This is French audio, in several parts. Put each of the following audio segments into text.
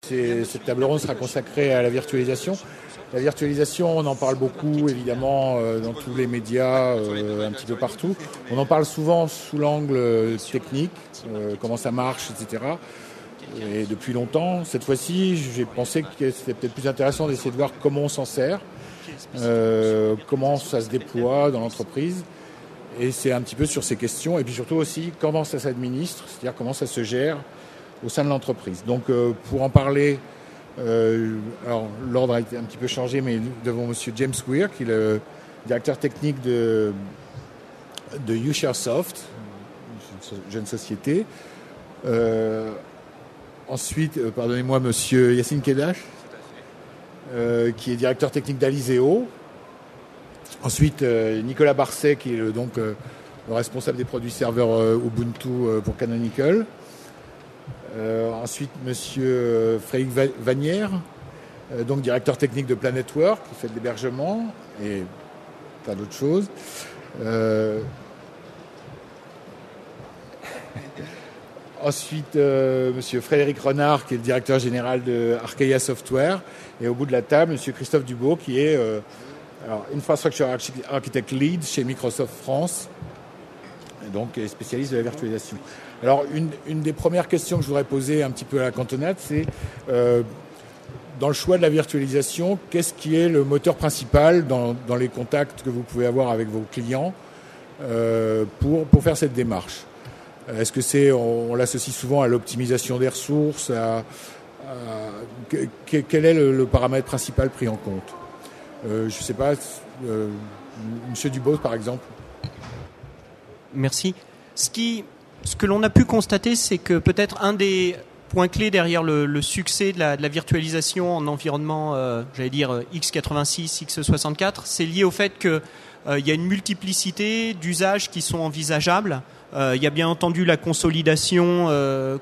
cette table ronde sera consacrée à la virtualisation. La virtualisation, on en parle beaucoup, évidemment, dans tous les médias, un petit peu partout. On en parle souvent sous l'angle technique, comment ça marche, etc. Et depuis longtemps, cette fois-ci, j'ai pensé que c'était peut-être plus intéressant d'essayer de voir comment on s'en sert, comment ça se déploie dans l'entreprise. Et c'est un petit peu sur ces questions. Et puis surtout aussi, comment ça s'administre, c'est-à-dire comment ça se gère au sein de l'entreprise. Donc, pour en parler... alors l'ordre a été un petit peu changé, mais nous avons monsieur James Weir, qui est le directeur technique de UShareSoft, une jeune société. Ensuite, pardonnez-moi, monsieur Yassine Kedash, qui est directeur technique d'Alizeo. Ensuite, Nicolas Barcet, qui est le responsable des produits serveurs Ubuntu pour Canonical. Ensuite, monsieur Frédéric Vanière, donc directeur technique de Planetwork, qui fait de l'hébergement et plein d'autres choses. Ensuite, monsieur Frédéric Renard, qui est le directeur général de Archaea Software. Et au bout de la table, monsieur Christophe Dubourg, qui est Infrastructure Architect Lead chez Microsoft France, et donc spécialiste de la virtualisation. Alors, une des premières questions que je voudrais poser un petit peu à la cantonade, c'est dans le choix de la virtualisation, qu'est-ce qui est le moteur principal dans les contacts que vous pouvez avoir avec vos clients pour faire cette démarche? Est-ce que on l'associe souvent à l'optimisation des ressources, quel est le paramètre principal pris en compte? Je ne sais pas, monsieur Dubos par exemple. Merci. Ce que l'on a pu constater, c'est que peut-être un des points clés derrière le succès de la virtualisation en environnement, x86, x64, c'est lié au fait qu'il y a une multiplicité d'usages qui sont envisageables. Il y a bien entendu la consolidation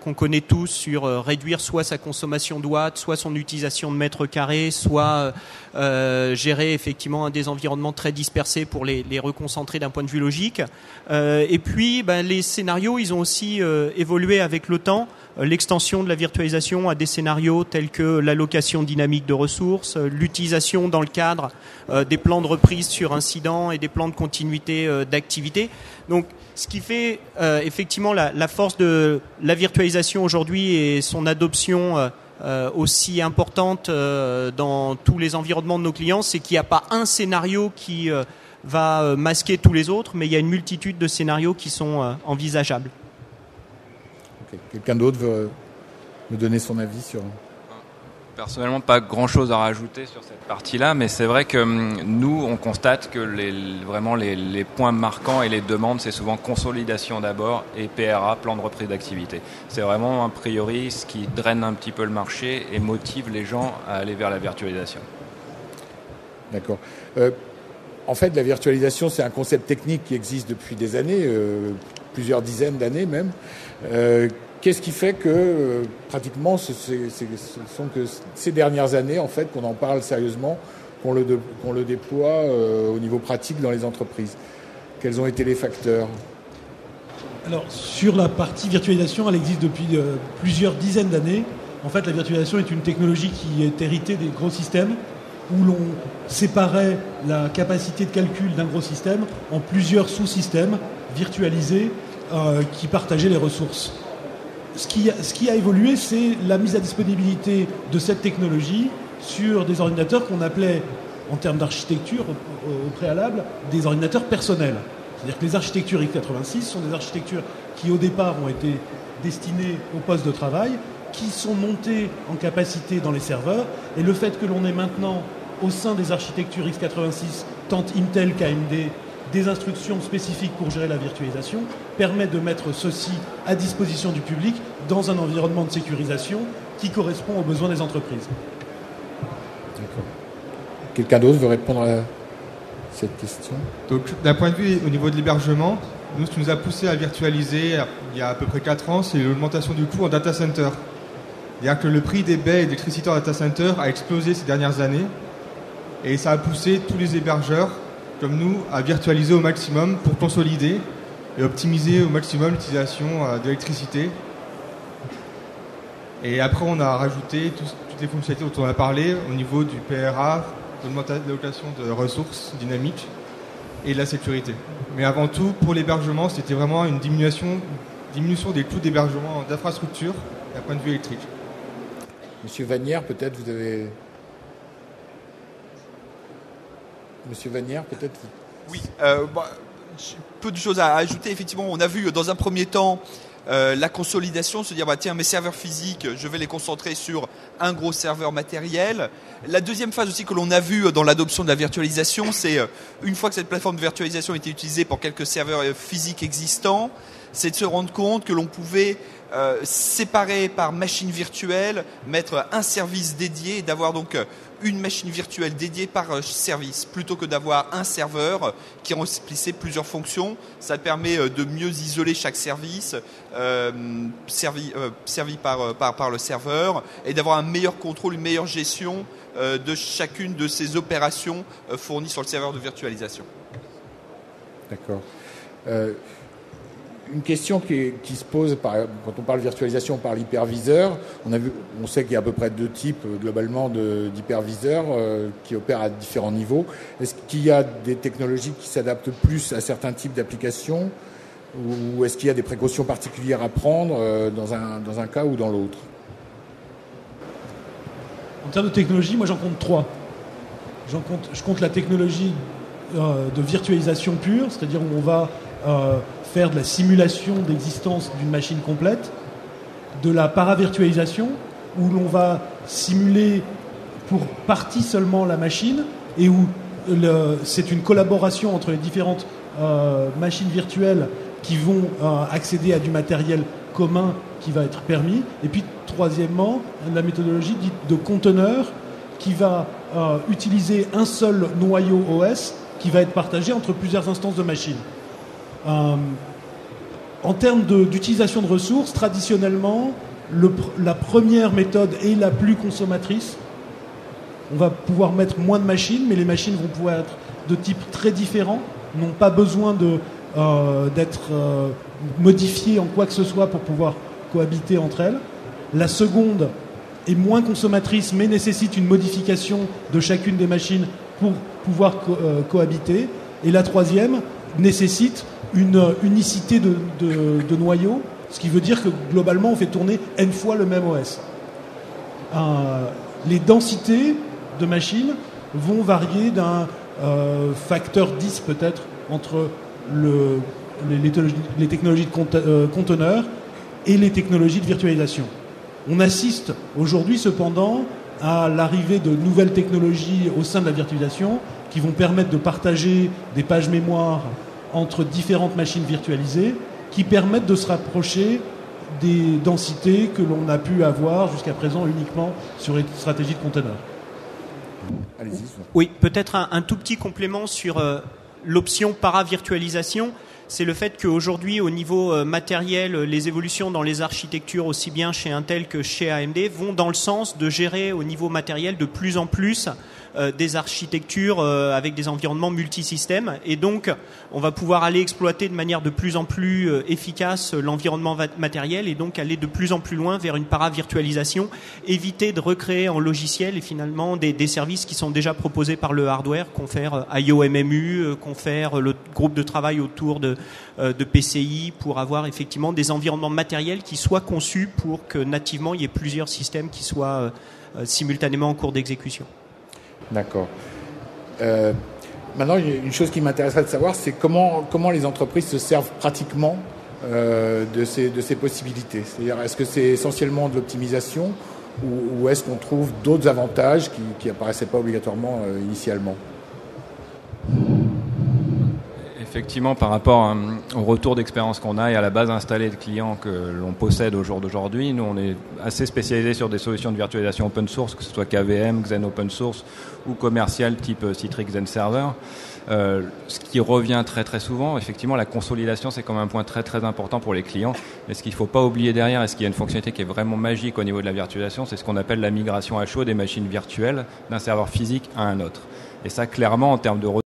qu'on connaît tous sur réduire soit sa consommation de watts, soit son utilisation de mètres carrés, soit gérer effectivement des environnements très dispersés pour les reconcentrer d'un point de vue logique. Et puis les scénarios, ils ont aussi évolué avec le temps. L'extension de la virtualisation à des scénarios tels que l'allocation dynamique de ressources, l'utilisation dans le cadre des plans de reprise sur incident et des plans de continuité d'activité. Donc, ce qui fait effectivement la force de la virtualisation aujourd'hui et son adoption aussi importante dans tous les environnements de nos clients, c'est qu'il n'y a pas un scénario qui va masquer tous les autres, mais il y a une multitude de scénarios qui sont envisageables. Okay. Quelqu'un d'autre veut me donner son avis sur... Personnellement, pas grand-chose à rajouter sur cette partie-là, mais c'est vrai que nous, on constate que les points marquants et les demandes, c'est souvent consolidation d'abord et PRA, plan de reprise d'activité. C'est vraiment, a priori, ce qui draine un petit peu le marché et motive les gens à aller vers la virtualisation. D'accord. En fait, la virtualisation, c'est un concept technique qui existe depuis des années, plusieurs dizaines d'années même. Qu'est-ce qui fait que pratiquement ce sont que ces dernières années en fait qu'on en parle sérieusement, qu'on le déploie au niveau pratique dans les entreprises? Quels ont été les facteurs? Alors sur la partie virtualisation, elle existe depuis plusieurs dizaines d'années. En fait, la virtualisation est une technologie qui est héritée des gros systèmes où l'on séparait la capacité de calcul d'un gros système en plusieurs sous-systèmes virtualisés qui partageaient les ressources. Ce qui a évolué, c'est la mise à disponibilité de cette technologie sur des ordinateurs qu'on appelait, en termes d'architecture au préalable, des ordinateurs personnels. C'est-à-dire que les architectures x86 sont des architectures qui, au départ, ont été destinées au poste de travail, qui sont montées en capacité dans les serveurs. Et le fait que l'on ait maintenant, au sein des architectures x86, tant Intel qu'AMD, des instructions spécifiques pour gérer la virtualisation, permet de mettre ceci à disposition du public dans un environnement de sécurisation qui correspond aux besoins des entreprises. D'accord. Quelqu'un d'autre veut répondre à cette question? Donc, d'un point de vue au niveau de l'hébergement, nous, ce qui nous a poussé à virtualiser il y a à peu près 4 ans, c'est l'augmentation du coût en data center. C'est-à-dire que le prix des baies et d'électricité en data center a explosé ces dernières années et ça a poussé tous les hébergeurs comme nous, à virtualiser au maximum pour consolider et optimiser au maximum l'utilisation d'électricité. Et après, on a rajouté toutes les fonctionnalités dont on a parlé au niveau du PRA, de l'allocation de ressources dynamiques et de la sécurité. Mais avant tout, pour l'hébergement, c'était vraiment une diminution des coûts d'hébergement d'infrastructure d'un point de vue électrique. Monsieur Vanière, peut-être vous avez... Monsieur Vanière, peut-être... Oui, peu de choses à ajouter. Effectivement, on a vu dans un premier temps la consolidation, se dire tiens, mes serveurs physiques, je vais les concentrer sur un gros serveur matériel. La deuxième phase aussi que l'on a vu dans l'adoption de la virtualisation, c'est une fois que cette plateforme de virtualisation a été utilisée pour quelques serveurs physiques existants, c'est de se rendre compte que l'on pouvait séparer par machine virtuelle, mettre un service dédié et d'avoir donc une machine virtuelle dédiée par service, plutôt que d'avoir un serveur qui remplissait plusieurs fonctions. Ça permet de mieux isoler chaque service servi par le serveur et d'avoir un meilleur contrôle, une meilleure gestion de chacune de ces opérations fournies sur le serveur de virtualisation. D'accord. Une question qui se pose quand on parle virtualisation par l'hyperviseur. On sait qu'il y a à peu près 2 types globalement d'hyperviseurs qui opèrent à différents niveaux. Est-ce qu'il y a des technologies qui s'adaptent plus à certains types d'applications ou est-ce qu'il y a des précautions particulières à prendre dans un cas ou dans l'autre? En termes de technologie, moi j'en compte 3. Je compte la technologie de virtualisation pure, c'est-à-dire où on va faire de la simulation d'existence d'une machine complète, de la paravirtualisation, où l'on va simuler pour partie seulement la machine, et où c'est une collaboration entre les différentes machines virtuelles qui vont accéder à du matériel commun qui va être permis. Et puis, troisièmement, la méthodologie dite de conteneur, qui va utiliser un seul noyau OS qui va être partagé entre plusieurs instances de machines. En termes d'utilisation de ressources, traditionnellement, la première méthode est la plus consommatrice. On va pouvoir mettre moins de machines, mais les machines vont pouvoir être de types très différents, n'ont pas besoin d'être modifiées en quoi que ce soit pour pouvoir cohabiter entre elles. La seconde est moins consommatrice, mais nécessite une modification de chacune des machines pour pouvoir cohabiter. Et la troisième nécessite une unicité de noyau, ce qui veut dire que globalement on fait tourner n fois le même OS. Les densités de machines vont varier d'un facteur 10 peut-être entre les technologies de conteneurs et les technologies de virtualisation. On assiste aujourd'hui cependant à l'arrivée de nouvelles technologies au sein de la virtualisation qui vont permettre de partager des pages mémoire entre différentes machines virtualisées qui permettent de se rapprocher des densités que l'on a pu avoir jusqu'à présent uniquement sur les stratégies de conteneurs. Allez-y. Oui, peut-être un tout petit complément sur l'option paravirtualisation. C'est le fait qu'aujourd'hui, au niveau matériel, les évolutions dans les architectures, aussi bien chez Intel que chez AMD, vont dans le sens de gérer au niveau matériel de plus en plus des architectures avec des environnements multisystèmes. Et donc, on va pouvoir aller exploiter de manière de plus en plus efficace l'environnement matériel et donc aller de plus en plus loin vers une paravirtualisation, éviter de recréer en logiciel et finalement des services qui sont déjà proposés par le hardware, confère IOMMU, confère le groupe de travail autour de PCI pour avoir effectivement des environnements matériels qui soient conçus pour que nativement il y ait plusieurs systèmes qui soient simultanément en cours d'exécution. D'accord. Maintenant, une chose qui m'intéresserait de savoir, c'est comment les entreprises se servent pratiquement de ces possibilités. C'est-à-dire, est-ce que c'est essentiellement de l'optimisation ou est-ce qu'on trouve d'autres avantages qui apparaissaient pas obligatoirement initialement ? Effectivement, par rapport au retour d'expérience qu'on a et à la base installée de clients que l'on possède au jour d'aujourd'hui, nous on est assez spécialisé sur des solutions de virtualisation open source, que ce soit KVM, Xen Open Source ou commercial type Citrix Xen Server. Ce qui revient très très souvent, effectivement, la consolidation c'est comme un point très très important pour les clients. Mais ce qu'il ne faut pas oublier derrière, et ce qu'il y a une fonctionnalité qui est vraiment magique au niveau de la virtualisation, c'est ce qu'on appelle la migration à chaud des machines virtuelles d'un serveur physique à un autre. Et ça, clairement, en termes de